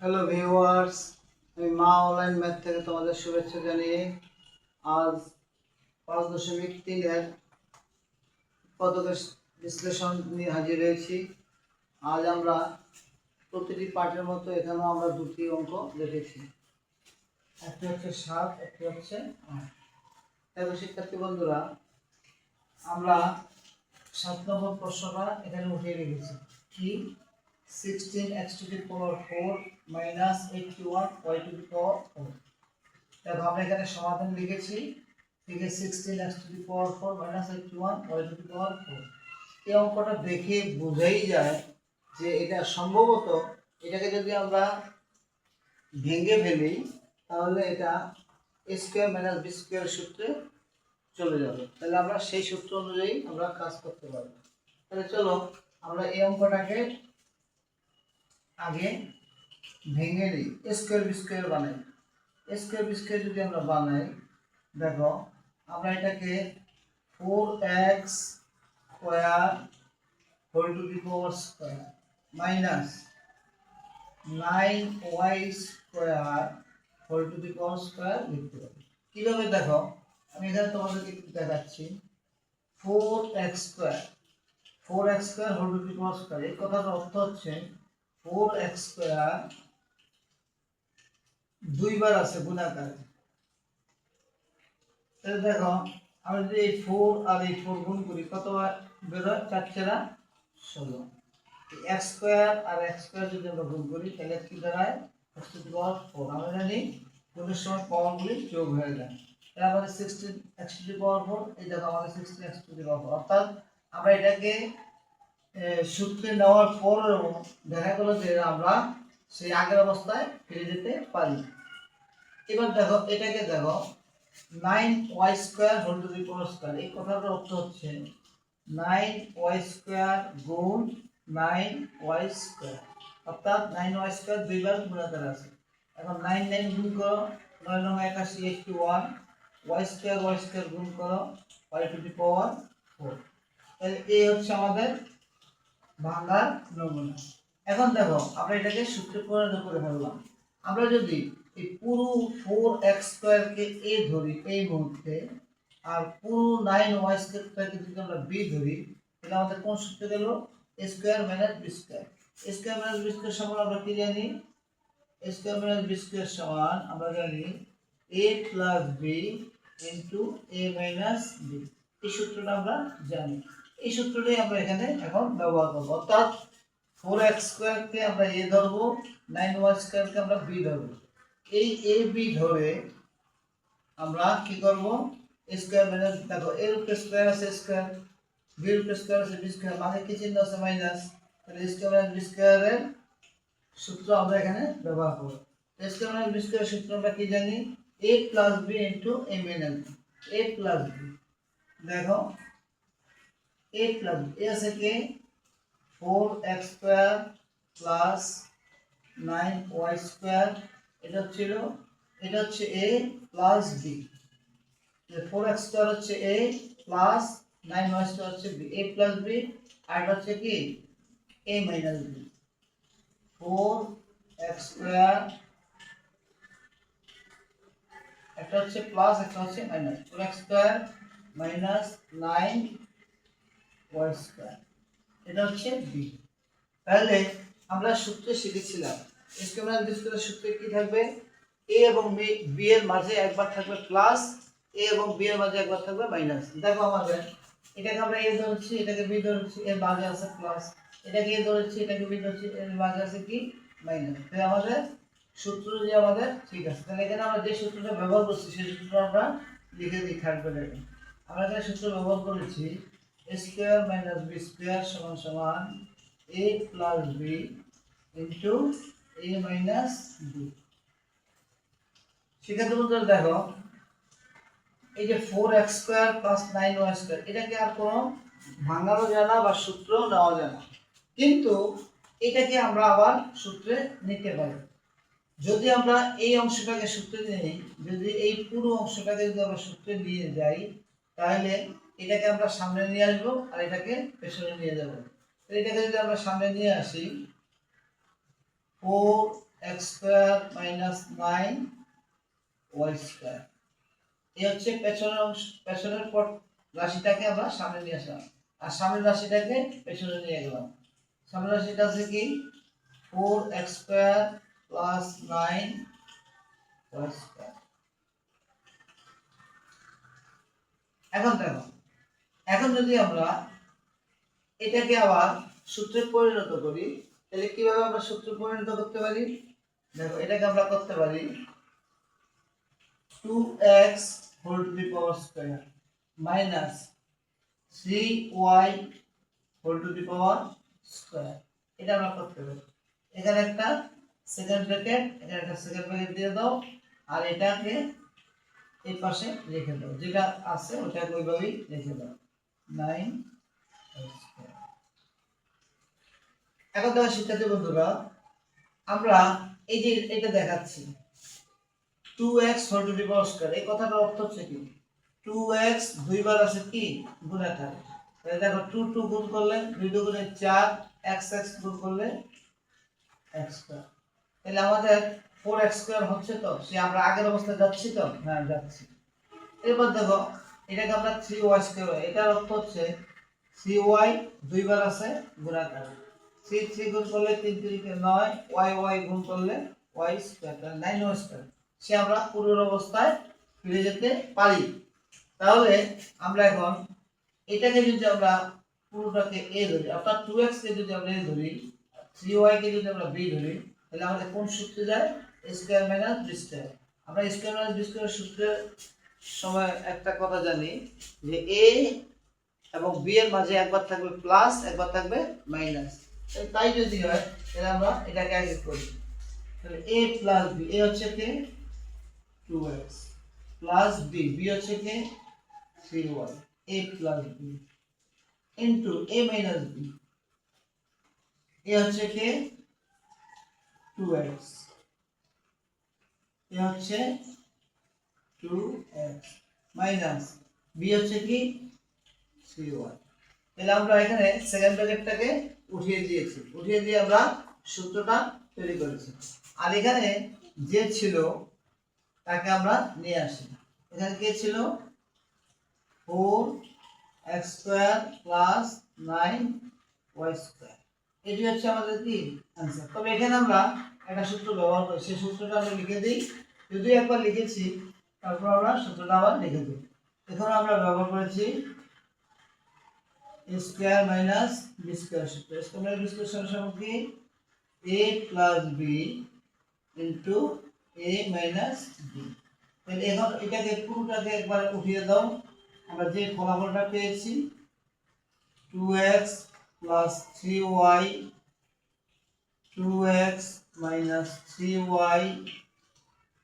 Hello viewers, আমি মা online math থেকে তোমাদের শুভেচ্ছা জানিয়ে আজ 5.3-এর পদকের বিশ্লেষণ নিয়ে হাজির হয়েছি। আজ আমরা প্রতিটি পাঠের মতো এখানেও আমরা দুটি অঙ্ক দেখেছি, একটি হচ্ছে 7, একটি হচ্ছে 8। দেখো শিক্ষার্থী বন্ধুরা, আমরা 7 নম্বর প্রশ্নটা এখানে উঠিয়ে রেখেছি। কি? 16x to the power 4 minus 81 y to the power 4। দেখো আমরা এখানে সমাধান লিখেছি, ঠিক আছে, 16x to the power 4 minus 81 y to the power 4। এই অঙ্কটা দেখে বোঝাই যায় যে এটা সম্ভবত এটাকে যদি আমরা ভেঙে ফেলি তাহলে এটা a square minus b square সূত্রে চলে যাবে। তাহলে আমরা সেই সূত্র অনুযায়ী আমরা কাজ করতে পারবো। তাহলে চলো আমরা এই অঙ্কটাকে আগে ভেঙে নিই, a স্কয়ার b স্কয়ার বানাই। a স্কয়ার b স্কয়ার যদি আমরা বানাই, দেখো আমরা এটাকে 4x square whole to the power square minus 9y square whole to the power square লিখতে পারি। কিভাবে দেখো, আমি এখানে তোমাদেরকে দেখাচ্ছি। 4x square whole to the power square, এই কথার অর্থ হচ্ছে 4x স্কয়ার দুইবার আছে গুণাকারে। তাহলে দেখো আমরা যদি এই 4 আর এই 4 গুণ করি কতবার বেরোয়? 4 4 16। x স্কয়ার আর x স্কয়ার যদি আমরা গুণ করি তাহলে কি দাঁড়ায়? x টু দি পাওয়ার 4। আমরা জানি গুণের সময় পাওয়ারগুলি যোগ হয়ে যায়। তাহলে আমাদের 16x টু দি পাওয়ার 4, এই দেখো আমাদের 16x টু দি পাওয়ার 4। অর্থাৎ আমরা এটাকে সূত্রে নেওয়ার পরেও দেখা গেল যে আমরা সেই আগের অবস্থায় ফিরে যেতে পারি। এবার দেখো এটাকে দেখো 9y square whole to the power square, এই কথাটার অর্থ হচ্ছে 9y স্কয়ার গুণ 9y স্কয়ার, অর্থাৎ 9y স্কয়ার দুইবার গুণাকার আছে। এখন 9 9 গুণ করো, 9 9 81 81, y স্কয়ার গুণ করো y টু দি পাওয়ার 4। তাহলে এই হচ্ছে আমাদের ভাঙার নমুনা। এখন দেখো আমরা এটাকে সূত্রে পরিণত করে ফেললাম। আমরা যদি এই পুরো 4x স্কয়ারকে a ধরি এই মুহূর্তে, আর পুরো 9y স্কয়ারকে যদি আমরা b ধরি, তাহলে আমাদের কোন সূত্র গেল? a square minus b square. a square minus b square সমান আমরা কি জানি? a square minus b square সমান আমরা জানি a plus b into a minus b। এই সূত্রটা আমরা জানি। এই সূত্রটাই আমরা এখানে এখন ব্যবহার করব। অর্থাৎ 4x স্কয়ারকে আমরা a ধরবো, 9y স্কয়ারকে আমরা b ধরবো। এই a b ধরে আমরা কি করব? a স্কয়ার মাইনাস, দেখো a রুট স্কয়ার আছে স্কয়ার, b রুট স্কয়ার আছে b স্কয়ার, মানে কি চিহ্ন আছে? মাইনাস। তাহলে a স্কয়ার মাইনাস b স্কয়ারের সূত্র আমরা এখানে ব্যবহার করব। a স্কয়ার মাইনাস b স্কয়ারের সূত্র আমরা কি জানি? a plus b into a minus b। a plus b, দেখো a প্লাস b আছে কি 4x square plus 9y square, এটা হচ্ছে a plus b। 4x square হচ্ছে a প্লাস 9y স্কয়ার হচ্ছে b, a প্লাস b, আর এটা হচ্ছে কি a minus b। 4x square, একটা হচ্ছে প্লাস একটা হচ্ছে minus, 4x square minus 9y square, এটা হচ্ছে b। তাহলে আমরা সূত্রে শিখেছিলাম a স্কয়ার মাইনাস b স্কয়ারের সূত্রে কি থাকবে? a এবং b এর মাঝে একবার থাকবে প্লাস, a এবং b এর মাঝে একবার থাকবে মাইনাস। দেখো আমাদের এটাকে আমরা a ধরেছি, এটাকে b ধরেছি, এর মাঝে আছে প্লাস, এটাকে a ধরেছি, এটাকে b ধরেছি, এর মাঝে আছে কি মাইনাস। তাহলে আমাদের সূত্র যে আমাদের ঠিক আছে। তাহলে এখানে আমরা যে সূত্রটা ব্যবহার করছি সেই সূত্রটা আমরা লিখে দিই থাকবে। দেখেন আমরা এখানে সূত্র ব্যবহার করেছি a square minus b square সমান সমান a plus b into a minus b। শিক্ষার্থী বন্ধুরা দেখো এই যে 4x square plus 9y square, এটাকে আর কোনো ভাঙানো যায় না বা সূত্র নেওয়া যায় না, কিন্তু এটাকে আমরা আবার সূত্রে নিতে পারি। যদি আমরা এই অংশটাকে সূত্রে নিই, যদি এই পুরো অংশটাকে যদি আমরা সূত্রে নিয়ে যাই, তাহলে এটাকে আমরা সামনে নিয়ে আসবো আর এটাকে পেছনে নিয়ে যাব। এটাকে যদি আমরা সামনে নিয়ে আসি, x square minus 9y square. এই হচ্ছে পেছনের অংশ, পেছনের পট রাশিটাকে আমরা সামনে নিয়ে আসলাম আর সামনের রাশিটাকে পেছনে নিয়ে গেলাম। সামনের রাশিটা আছে কি 4x square plus 9y square. এখন দেখো, এখন যদি আমরা এটাকে আবার সূত্রে পরিণত করি তাহলে কিভাবে আমরা সূত্রে পরিণত করতে পারি? দেখো এটাকে আমরা করতে পারি 2x whole to the power square minus 3y whole to the power square. এটা আমরা করতে পারি। এখানে একটা সেকেন্ড ব্র্যাকেট, এখানে একটা সেকেন্ড ব্র্যাকেট দিয়ে দাও আর এটাকে এই পাশে রেখে দাও, যেটা আছে ওটাকে ওইভাবেই রেখে দাও 9। এখন দেখো শিক্ষার্থী বন্ধুরা, আমরা এই যে এটা দেখাচ্ছি 2x whole to the power square, এই কথাটার অর্থ হচ্ছে কি 2x দুইবার আছে কি গুণাকারে। তাহলে দেখো 2 2 গুণ করলে 2 2 গুণে 4, x x গুণ করলে x স্কয়ার। তাহলে আমাদের 4x স্কয়ার হচ্ছে তো, সে আমরা আগের অবস্থায় যাচ্ছি তো? হ্যাঁ যাচ্ছি। এরপর দেখো এটাকে আমরা 3y স্কয়ার, এটার অর্থ হচ্ছে 3y দুইবার আছে গুণাকারে। 3 3 গুণ করলে 3 3 কে 9, y y গুণ করলে y স্কয়ার, তাহলে 9y স্কয়ার। সে আমরা পূর্বের অবস্থায় ফিরে যেতে পারি। তাহলে আমরা এখন এটাকে যদি আমরা পুরোটাকে a ধরি, অর্থাৎ 2x কে যদি আমরা a ধরি, 3y কে যদি আমরা b ধরি, তাহলে আমাদের কোন সূত্রে যায়? a square minus b square. আমরা a square minus b square সূত্রের সময় একটা কথা জানি যে a এবং b এর মাঝে একবার থাকবে প্লাস, একবার থাকবে মাইনাস। তাই যদি হয় তাহলে আমরা এটাকে আগে করি। তাহলে a প্লাস b, a হচ্ছে কি 2x প্লাস b, b হচ্ছে কি 3y, a plus b into a minus b, a হচ্ছে কি 2x, a হচ্ছে 2x মাইনাস b হচ্ছে কি 3y। তাহলে আমরা এখানে সেকেন্ড ব্র্যাকেটটাকে উঠিয়ে দিয়েছি, উঠিয়ে দিয়ে আমরা সূত্রটা তৈরি করেছি। আর এখানে যে ছিল তাকে আমরা নিয়ে আসি। এখানে কে ছিল 4x square plus 9y square. এটি হচ্ছে আমাদের কি आंसर। তবে এখানে আমরা একটা সূত্র ব্যবহার করি, সেই সূত্রটা আমরা লিখে দিই। যদি একবার লিখেছি তারপর আমরা সূত্রটা আবার লিখে দিই। এখন আমরা ব্যবহার করেছি a square minus b square সূত্র। a square minus b square সমান কি a plus b into a minus b। তাহলে এখন এটাকে পুরোটাকে একবার উঠিয়ে দাও। আমরা যে ফলাফলটা পেয়েছি 2x plus 3y, 2x minus 3y,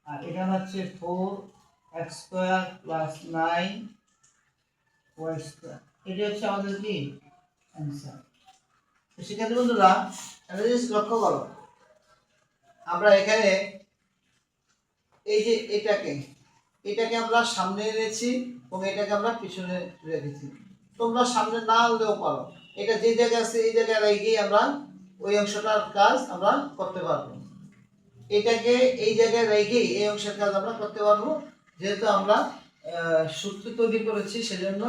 আর এখানে হচ্ছে 4x square plus 9y square. এটি হচ্ছে আমাদের কি आंसर। তো শিক্ষার্থী বন্ধুরা একটা জিনিস লক্ষ্য করো, আমরা এখানে এই যে এটাকে আমরা সামনে এনেছি এবং এটাকে আমরা পিছনে রেখেছি। তোমরা সামনে না আনলেও পারো, এটা যে জায়গায় আছে এই জায়গায় রেখেই আমরা ওই অংশটার কাজ আমরা করতে পারবো। এটাকে এই জায়গায় রেখেই এই অংশের কাজ আমরা করতে পারবো। যেহেতু আমরা সূত্র তৈরি করেছি সেজন্য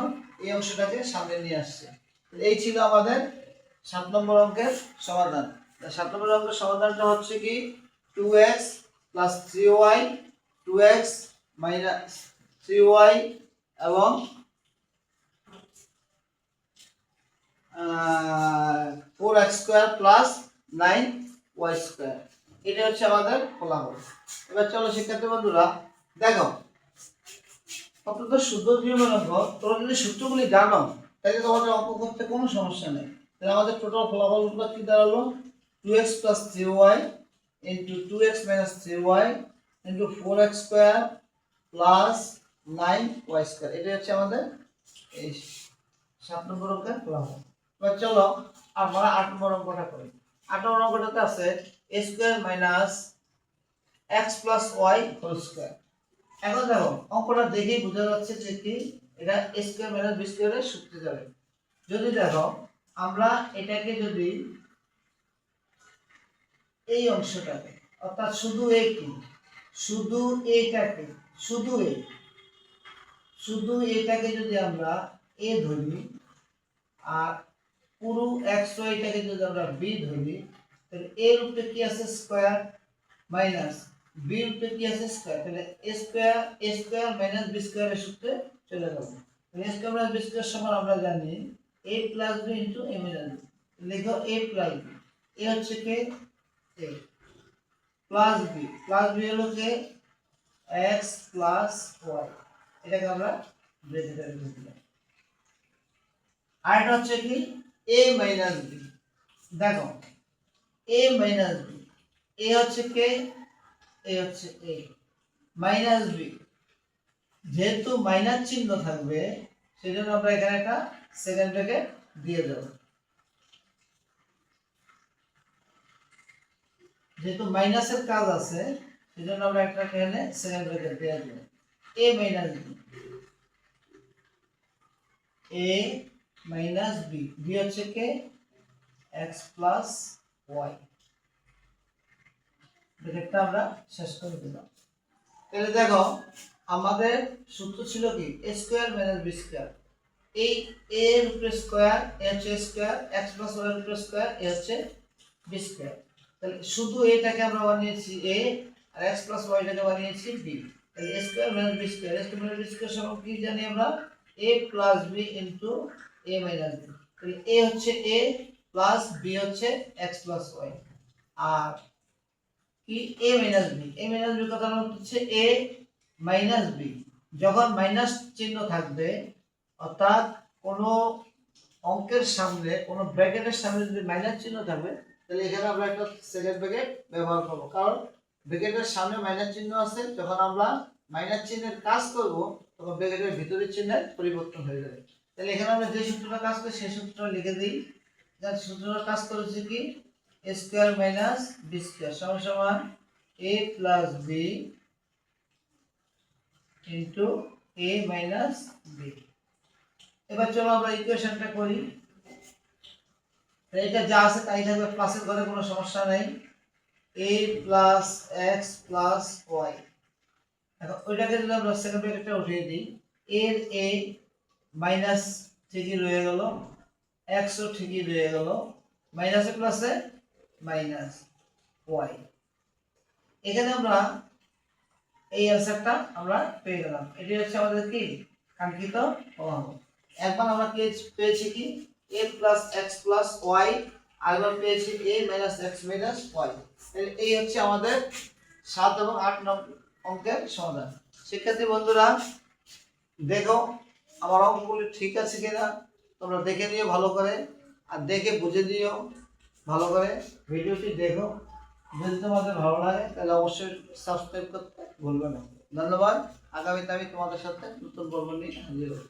এই অংশটাকে সামনে নিয়ে আসছে। এই ছিল আমাদের 7 নম্বর অঙ্কের সমাধান। 7 নম্বর অঙ্কের সমাধানটা হচ্ছে কি 2x plus 3y, 2x minus 3y এবং 4x square plus 9y square. এটা হচ্ছে আমাদের ফলাফল। এবার চলো শিক্ষার্থী বন্ধুরা দেখো, অত্যন্ত শুদ্ধ নিয়মের অঙ্ক। তোমরা যদি সূত্রগুলি জানো তাহলে তোমাদের অঙ্ক করতে কোনো সমস্যা নেই। তাহলে আমাদের টোটাল ফলাফলটা কি দাঁড়ালো 2x plus 3y into 2x minus 3y into 4x square plus 9y square. এটা হচ্ছে আমাদের এই 7 নম্বর অঙ্কের ফলাফল। এবার চলো আমরা 8 নম্বর অঙ্কটা করি। 8 নম্বর অঙ্কটাতে আছে a square minus x plus y whole square. এখন দেখো অঙ্কটা দেখেই বোঝা যাচ্ছে যে কি এটা a স্কয়ার মাইনাস b স্কয়ারের সূত্রে যাবে। যদি দেখো আমরা এটাকে যদি এই অংশটাকে অর্থাৎ শুধু এ কি, শুধু এইটাকে, শুধু এটাকে যদি আমরা এ ধরি আর পুরো এক্স ওয়াইটাকে যদি আমরা বি ধরি, তাহলে এ রূপে কি আছে স্কয়ার মাইনাস বি রূপে কি আছে স্কয়ার, তাহলে এ স্কয়ার মাইনাস বি স্কয়ারের সূত্রে চলে যাব। তাহলে a square minus b square সমান আমরা জানি a plus b into a minus b. লিখো a প্লাস বি, এ হচ্ছে কি a প্লাস বি হলো কি x প্লাস y, এটাকে আমরা ব্র্যাকেটে রেখে দিলাম। আর এটা হচ্ছে কি a মাইনাস বি, দেখো a মাইনাস বি, এ হচ্ছে কে, এ হচ্ছে a মাইনাস বি, যেহেতু মাইনাস চিহ্ন থাকবে সেজন্য আমরা এখানে একটা সেকেন্ড ব্র্যাকেট দিয়ে দেব, যেহেতু মাইনাসের কাজ আছে সেজন্য আমরা একটা এখানে সেকেন্ড ব্র্যাকেট দিয়ে দেব। a minus b, a minus b, b হচ্ছে কে x প্লাস y, ব্র্যাকেটটা আমরা শেষ করে দিলাম। তাহলে দেখো আমাদের সূত্র ছিল কি a square minus b square, এই a এর উপরে স্কয়ার এ হচ্ছে স্কয়ার, x প্লাস y এর উপরে স্কয়ার এ হচ্ছে b স্কয়ার। তাহলে শুধু এটাকে আমরা বানিয়েছি a আর x প্লাস y টাকে বানিয়েছি b, তাহলে a square minus b square, a square minus b square সমান কি জানি আমরা a plus b into a minus b। তাহলে a হচ্ছে a প্লাস b হচ্ছে x প্লাস y, আর কি a minus b, a minus b কথা হচ্ছে a মাইনাস b, যখন মাইনাস চিহ্ন থাকবে অর্থাৎ কোনো অঙ্কের সামনে কোনো ব্র্যাকেটের সামনে যদি মাইনাস চিহ্ন থাকবে তাহলে এখানে আমরা একটা সেকেন্ড ব্র্যাকেট ব্যবহার করব, কারণ ব্র্যাকেটের সামনে মাইনাস চিহ্ন আছে, যখন আমরা মাইনাস চিহ্নের কাজ করব তখন ব্র্যাকেটের ভিতরের চিহ্নের পরিবর্তন হয়ে যাবে। তাহলে এখানে আমরা যে সূত্রটা কাজ করি সেই সূত্রটা লিখে দিই, যার সূত্রটা কাজ করেছে কি a square minus b square সমান সমান a plus b into a minus b। এবার চলো আমরা ইকুয়েশনটা করি, এটা যা আছে তাই থাকবে, প্লাসের ঘরে কোনো সমস্যা নেই, a plus x plus y। এখন ওইটাকে যদি আমরা সেকেন্ড ব্র্যাকেটটা উঠিয়ে দিই, এর a মাইনাস ঠিকই রয়ে গেল, x ও ঠিকই রয়ে গেল, মাইনাসে প্লাসে মাইনাস y, এখানে আমরা এই অ্যানসারটা আমরা পেয়ে গেলাম। এটি হচ্ছে আমাদের কি কাঙ্ক্ষিত ফলাফল। একবার আমরা পেয়েছি কি a plus x plus y, আরেকবার পেয়েছি a minus x minus y। তাহলে এই হচ্ছে আমাদের 7 এবং 8 নং অঙ্কের সমাধান। শিক্ষার্থী বন্ধুরা দেখো আমার অঙ্কগুলি ঠিক আছে কিনা তোমরা দেখে নিও ভালো করে, আর দেখে বুঝে নিও ভালো করে, ভিডিওটি দেখো, যদি তোমাদের ভালো লাগে তাহলে অবশ্যই সাবস্ক্রাইব করতে ভুলবে না। ধন্যবাদ। আগামীতে আমি তোমাদের সাথে নতুন পর্ব নিয়ে হাজির হব।